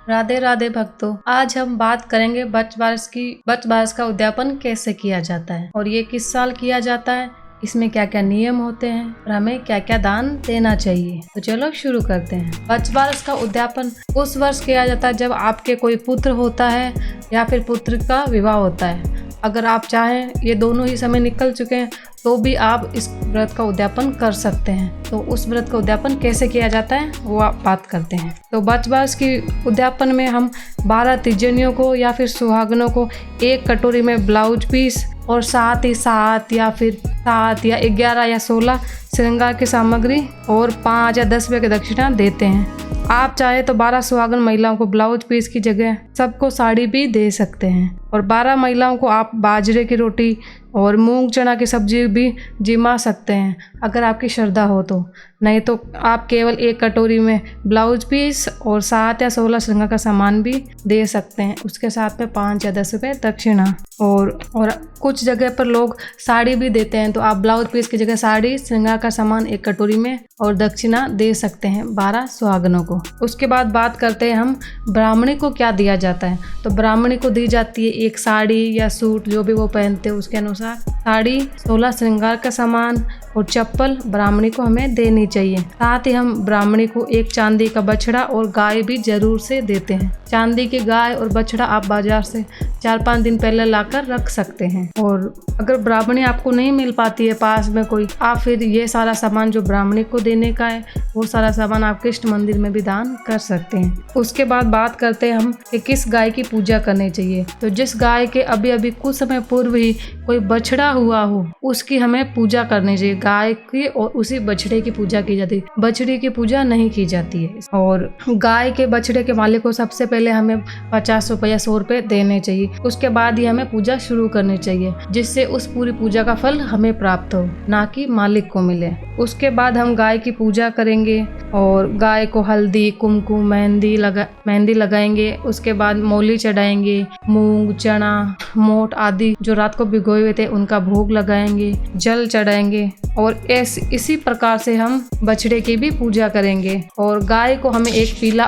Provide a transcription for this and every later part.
राधे राधे भक्तों, आज हम बात करेंगे बच बारस का उद्यापन कैसे किया जाता है और ये किस साल किया जाता है, इसमें क्या क्या नियम होते हैं और हमें क्या क्या दान देना चाहिए। तो चलो शुरू करते हैं। बच बारस का उद्यापन उस वर्ष किया जाता है जब आपके कोई पुत्र होता है या फिर पुत्र का विवाह होता है। अगर आप चाहें ये दोनों ही समय निकल चुके हैं तो भी आप इस व्रत का उद्यापन कर सकते हैं। तो उस व्रत का उद्यापन कैसे किया जाता है वो आप बात करते हैं। तो बच बारस की उद्यापन में हम 12 तिजनियों को या फिर सुहागनों को एक कटोरी में ब्लाउज पीस और साथ ही 7 या फिर 7 या 11 या 16 श्रृंगार की सामग्री और 5 या 10 रुपये की दक्षिणा देते हैं। आप चाहे तो 12 सुहागन महिलाओं को ब्लाउज पीस की जगह सबको साड़ी भी दे सकते हैं और 12 महिलाओं को आप बाजरे की रोटी और मूंग चना की सब्जी भी जिमा सकते हैं अगर आपकी श्रद्धा हो तो। नहीं तो आप केवल एक कटोरी में ब्लाउज पीस और 7 या 16 श्रृंगार का सामान भी दे सकते हैं, उसके साथ में 5 या 10 रुपये दक्षिणा। और कुछ जगह पर लोग साड़ी भी देते हैं, तो आप ब्लाउज पीस की जगह साड़ी, श्रृंगार का सामान एक कटोरी में और दक्षिणा दे सकते हैं 12 सुहागनों को। उसके बाद बात करते हैं हम ब्राह्मणी को क्या दिया जाता है। तो ब्राह्मणी को दी जाती है एक साड़ी या सूट, जो भी वो पहनते हैं उसके अनुसार साड़ी, 16 श्रृंगार का सामान और चप्पल ब्राह्मणी को हमें देनी चाहिए। साथ ही हम ब्राह्मणी को एक चांदी का बछड़ा और गाय भी जरूर से देते हैं। चांदी की गाय और बछड़ा आप बाजार से 4-5 दिन पहले लाकर रख सकते हैं। और अगर ब्राह्मणी आपको नहीं मिल पाती है पास में कोई, आप फिर ये सारा सामान जो ब्राह्मणी को देने का है वो सारा सामान आप कृष्ण मंदिर में भी दान कर सकते हैं। उसके बाद बात करते हैं हम कि किस गाय की पूजा करनी चाहिए। तो जिस गाय के अभी कुछ समय पूर्व ही कोई बछड़ा हुआ हो उसकी हमें पूजा करनी चाहिए। गाय की और उसी बछड़े की पूजा की जाती है, बछड़ी की पूजा नहीं की जाती है। और गाय के बछड़े के मालिक को सबसे पहले हमें 50 रुपये या 100 रुपये देने चाहिए। उसके बाद ही हमें पूजा शुरू करनी चाहिए, जिससे उस पूरी पूजा का फल हमें प्राप्त हो, ना कि मालिक को मिले। उसके बाद हम गाय की पूजा करेंगे और गाय को हल्दी, कुमकुम, मेहंदी लगाएंगे। उसके बाद मौली चढ़ाएंगे, मूंग, चना, मोट आदि जो रात को भिगोए हुए थे उनका भोग लगाएंगे, जल चढ़ाएंगे और इसी प्रकार से हम बछड़े की भी पूजा करेंगे। और गाय को हमें एक पीला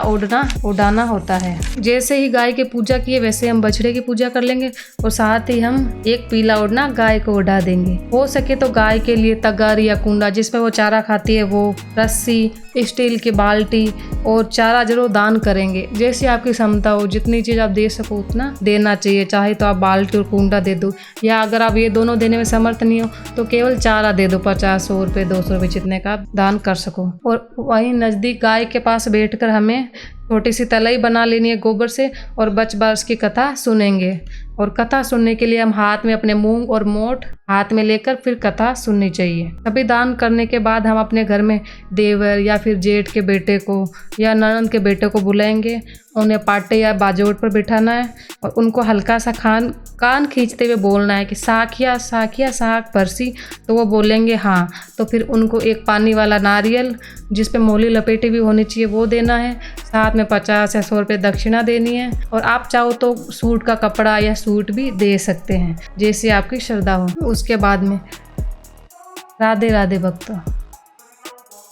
उड़ाना होता है। जैसे ही गाय की पूजा किए वैसे हम बछड़े की पूजा कर लेंगे और साथ ही हम एक पीला ओढ़ना गाय को उड़ा देंगे। हो सके तो गाय के लिए तगार या कुंडा जिसमें वो चारा खाती है, वो रस्सी, स्टील की बाल्टी और चारा जरूर दान करेंगे। जैसी आपकी क्षमता हो, जितनी चीज आप दे सको उतना देना चाहिए। चाहे तो आप बाल्टी और कुंडा दे दो, या अगर आप ये दोनों देने में समर्थ नहीं हो तो केवल चारा दे दो, 50-100 रुपये, 200 रुपये, जितने का आप दान कर सको। और वहीं नजदीक गाय के पास बैठकर हमें छोटी सी तलाई बना लेनी है गोबर से और बच बारस की कथा सुनेंगे। और कथा सुनने के लिए हम हाथ में अपने मूंग और मोट हाथ में लेकर फिर कथा सुननी चाहिए। सभी दान करने के बाद हम अपने घर में देवर या फिर जेठ के बेटे को या ननद के बेटे को बुलाएंगे। उन्हें पाटे या बाजोट पर बिठाना है और उनको हल्का सा कान खींचते हुए बोलना है कि साखिया साखिया साख बरसी। तो वो बोलेंगे हाँ। तो फिर उनको एक पानी वाला नारियल जिस पे मोली लपेटी भी होनी चाहिए वो देना है। साथ में 50 या 100 रुपये दक्षिणा देनी है। और आप चाहो तो सूट का कपड़ा या सूट भी दे सकते हैं, जैसे आपकी श्रद्धा हो। उसके बाद में राधे राधे भक्तों।